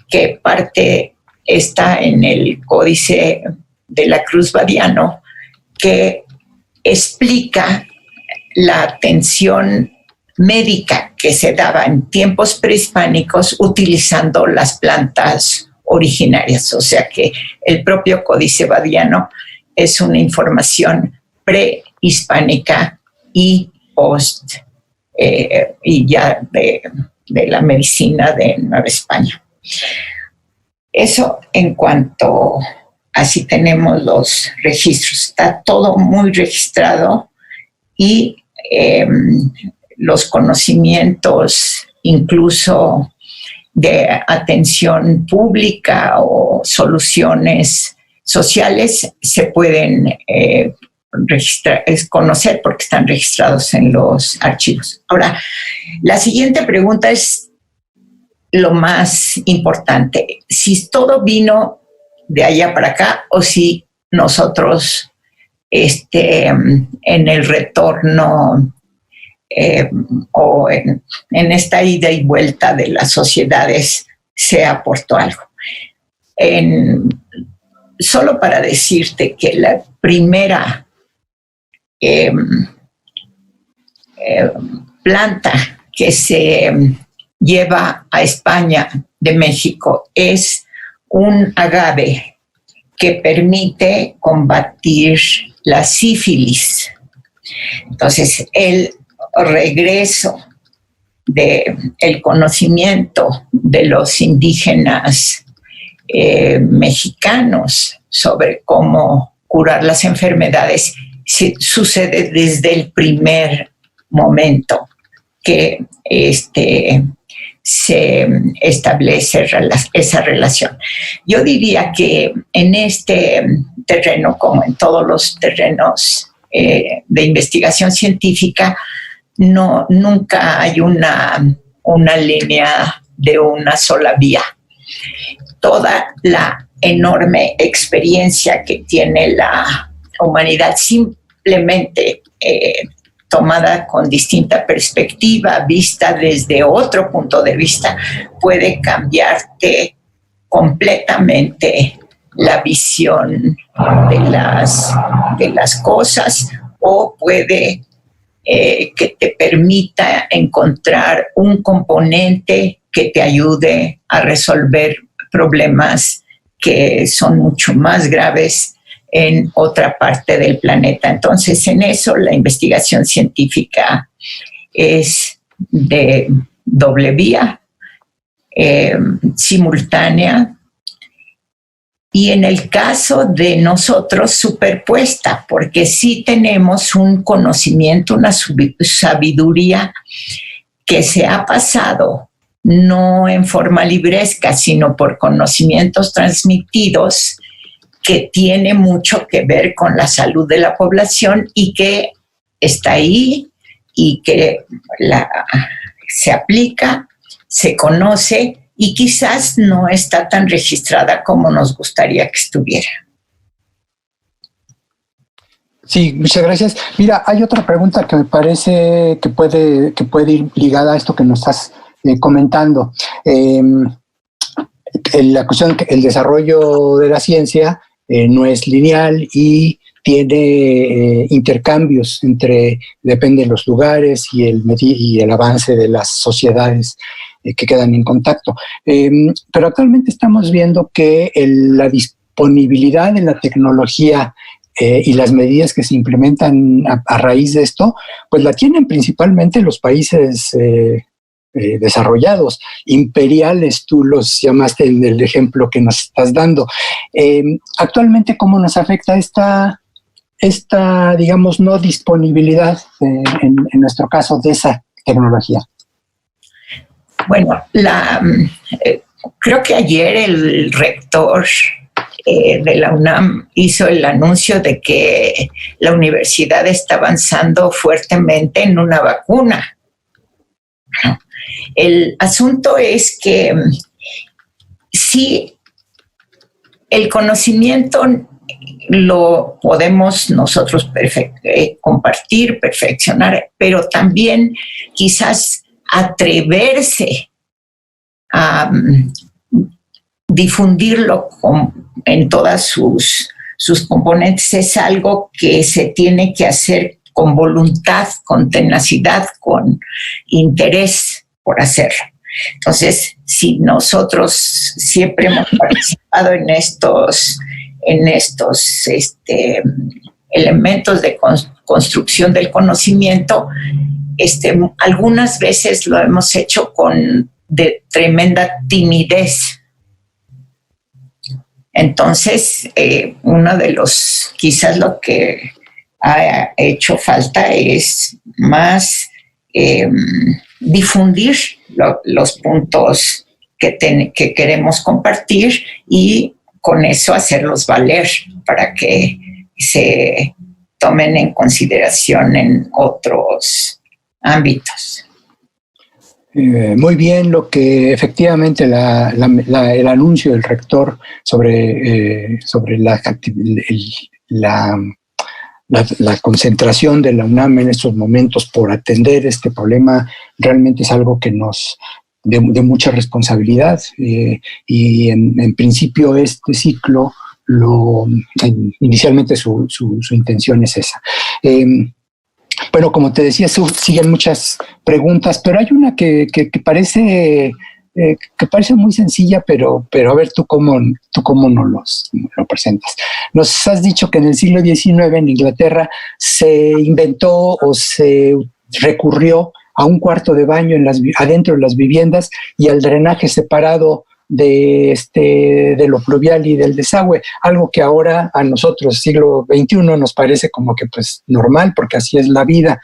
Speaker 3: que parte está en el Códice de la Cruz Badiano, que explica la atención médica que se daba en tiempos prehispánicos utilizando las plantas originarias. O sea que el propio Códice Badiano es una información prehispánica y post y ya de la medicina de Nueva España. Eso en cuanto así tenemos los registros. Está todo muy registrado y los conocimientos incluso de atención pública o soluciones sociales se pueden conocer porque están registrados en los archivos. Ahora, la siguiente pregunta es lo más importante. Si todo vino de allá para acá o si nosotros en el retorno o en esta ida y vuelta de las sociedades se aportó algo. Solo para decirte que la primera planta que se lleva a España de México es un agave que permite combatir la sífilis. Entonces, el regreso del conocimiento de los indígenas mexicanos sobre cómo curar las enfermedades sucede desde el primer momento que se establece esa relación. Yo diría que en este terreno, como en todos los terrenos de investigación científica, nunca hay una línea de una sola vía. toda la enorme experiencia que tiene la humanidad, simplemente tomada con distinta perspectiva, vista desde otro punto de vista, puede cambiarte completamente la visión de las cosas, o puede que te permita encontrar un componente que te ayude a resolver problemas que son mucho más graves en otra parte del planeta. Entonces, en eso la investigación científica es de doble vía, simultánea, y en el caso de nosotros superpuesta, porque sí tenemos un conocimiento, una sabiduría que se ha pasado no en forma libresca, sino por conocimientos transmitidos, que tiene mucho que ver con la salud de la población y que está ahí y que se aplica, se conoce y quizás no está tan registrada como nos gustaría que estuviera.
Speaker 2: Sí, muchas gracias. Mira, hay otra pregunta que me parece que puede ir ligada a esto que nos estás comentando. La cuestión, el desarrollo de la ciencia no es lineal y tiene intercambios depende de los lugares y el avance de las sociedades que quedan en contacto. Pero actualmente estamos viendo que la disponibilidad de la tecnología y las medidas que se implementan a raíz de esto, pues la tienen principalmente los países desarrollados, imperiales, tú los llamaste en el ejemplo que nos estás dando. Actualmente, ¿cómo nos afecta esta digamos, no disponibilidad, en nuestro caso, de esa tecnología?
Speaker 3: Bueno, creo que ayer el rector de la UNAM hizo el anuncio de que la universidad está avanzando fuertemente en una vacuna. El asunto es que sí, el conocimiento lo podemos nosotros compartir, perfeccionar, pero también quizás atreverse a difundirlo en todas sus componentes es algo que se tiene que hacer con voluntad, con tenacidad, con interés por hacerlo. Entonces, si nosotros siempre hemos participado en estos elementos de construcción del conocimiento, algunas veces lo hemos hecho de tremenda timidez. Entonces, quizás lo que ha hecho falta es más difundir los puntos que queremos compartir y con eso hacerlos valer para que se tomen en consideración en otros ámbitos.
Speaker 2: Muy bien, lo que efectivamente el anuncio del rector sobre la concentración de la UNAM en estos momentos por atender este problema realmente es algo que de mucha responsabilidad, y en principio este ciclo inicialmente su intención es esa. Bueno, como te decía, siguen muchas preguntas, pero hay una que parece muy sencilla, pero a ver tú cómo nos lo presentas. Nos has dicho que en el siglo XIX en Inglaterra se inventó o se recurrió a un cuarto de baño adentro de las viviendas y al drenaje separado de lo pluvial y del desagüe, algo que ahora a nosotros, siglo XXI, nos parece como que pues normal, porque así es la vida.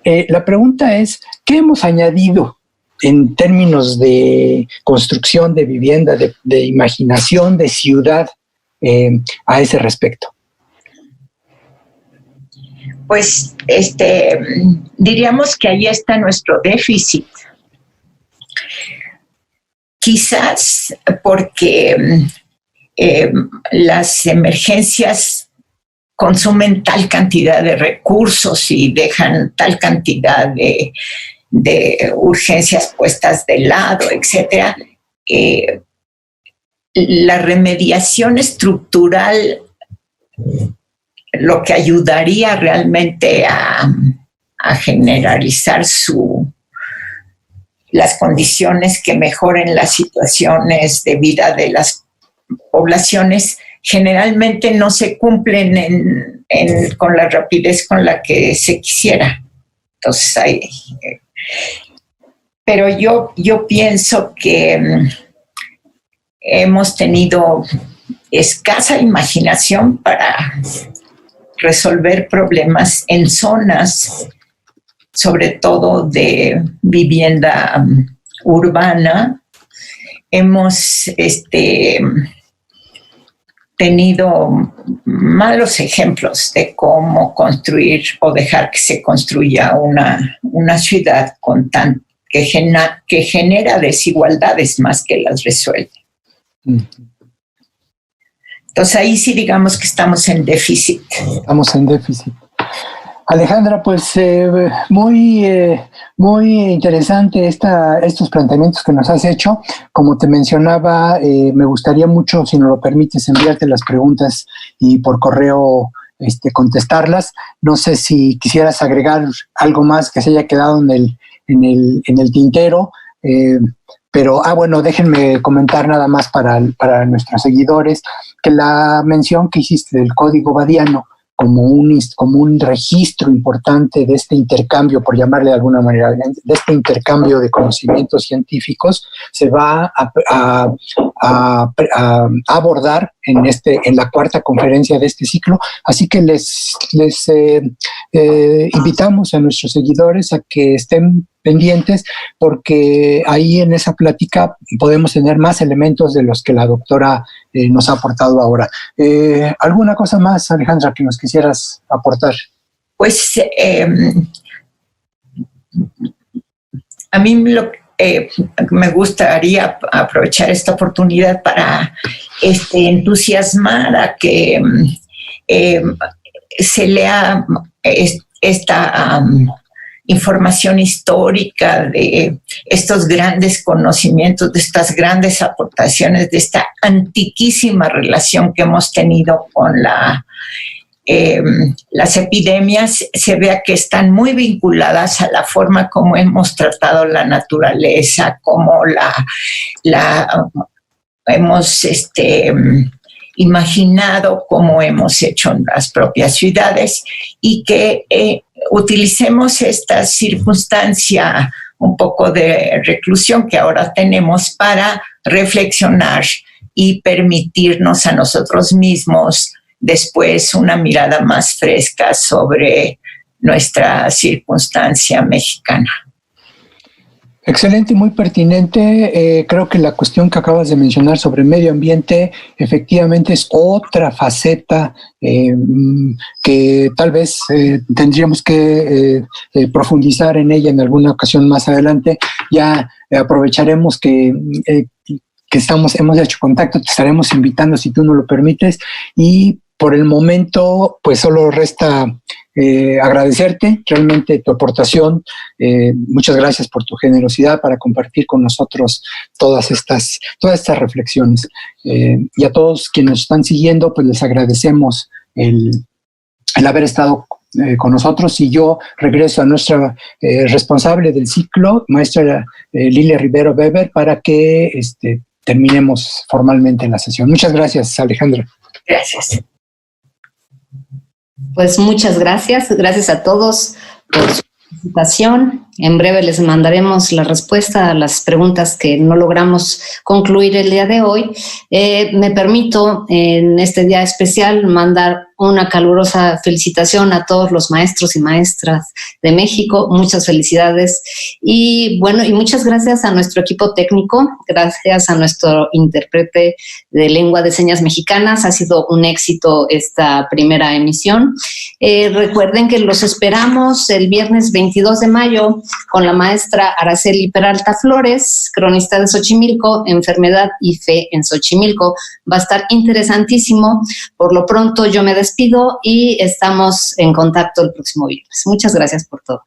Speaker 2: La pregunta es, ¿qué hemos añadido en términos de construcción de vivienda, de imaginación de ciudad a ese respecto?
Speaker 3: Pues diríamos que ahí está nuestro déficit. quizás porque las emergencias consumen tal cantidad de recursos y dejan tal cantidad de urgencias puestas de lado, etcétera. La remediación estructural, lo que ayudaría realmente a generalizar las condiciones que mejoren las situaciones de vida de las poblaciones, generalmente no se cumplen con la rapidez con la que se quisiera. Entonces, pero yo pienso que hemos tenido escasa imaginación para resolver problemas en zonas, sobre todo de vivienda urbana. Hemos tenido malos ejemplos de cómo construir o dejar que se construya una ciudad que genera desigualdades más que las resuelve. Entonces ahí sí digamos que estamos en déficit.
Speaker 2: Estamos en déficit. Alejandra, pues muy interesante estos planteamientos que nos has hecho. Como te mencionaba, me gustaría mucho, si nos lo permites, enviarte las preguntas y por correo contestarlas. No sé si quisieras agregar algo más que se haya quedado en el tintero. Pero, bueno, déjenme comentar nada más para nuestros seguidores que la mención que hiciste del Código Badiano como un registro importante de este intercambio, por llamarle de alguna manera, de este intercambio de conocimientos científicos, se va a abordar en la cuarta conferencia de este ciclo. Así que les invitamos a nuestros seguidores a que estén pendientes, porque ahí en esa plática podemos tener más elementos de los que la doctora nos ha aportado ahora. ¿Alguna cosa más, Alejandra, que nos quisieras aportar?
Speaker 3: Pues a mí me gustaría aprovechar esta oportunidad para entusiasmar a que se lea esta información histórica de estos grandes conocimientos, de estas grandes aportaciones, de esta antiquísima relación que hemos tenido con las epidemias, se vea que están muy vinculadas a la forma como hemos tratado la naturaleza, como hemos imaginado, cómo hemos hecho en las propias ciudades, y que utilicemos esta circunstancia un poco de reclusión que ahora tenemos para reflexionar y permitirnos a nosotros mismos después una mirada más fresca sobre nuestra circunstancia mexicana.
Speaker 2: Excelente y muy pertinente. Creo que la cuestión que acabas de mencionar sobre medio ambiente efectivamente es otra faceta que tal vez tendríamos que profundizar en ella en alguna ocasión más adelante. Ya aprovecharemos que hemos hecho contacto, te estaremos invitando si tú nos lo permites, y por el momento pues solo resta agradecerte realmente tu aportación. Muchas gracias por tu generosidad para compartir con nosotros todas estas reflexiones. Y a todos quienes nos están siguiendo, pues les agradecemos el haber estado con nosotros, y yo regreso a nuestra responsable del ciclo, maestra Lilia Rivero Weber, para que terminemos formalmente la sesión. Muchas gracias, Alejandra.
Speaker 3: Gracias.
Speaker 1: Pues muchas gracias. Gracias a todos por su participación. En breve les mandaremos la respuesta a las preguntas que no logramos concluir el día de hoy. Me permito en este día especial mandar una calurosa felicitación a todos los maestros y maestras de México. Muchas felicidades. Y bueno, y muchas gracias a nuestro equipo técnico, gracias a nuestro intérprete de lengua de señas mexicanas. Ha sido un éxito esta primera emisión. Recuerden que los esperamos el viernes 22 de mayo con la maestra Araceli Peralta Flores, cronista de Xochimilco, Enfermedad y Fe en Xochimilco. Va a estar interesantísimo. Por lo pronto yo me despido y estamos en contacto el próximo viernes. Muchas gracias por todo.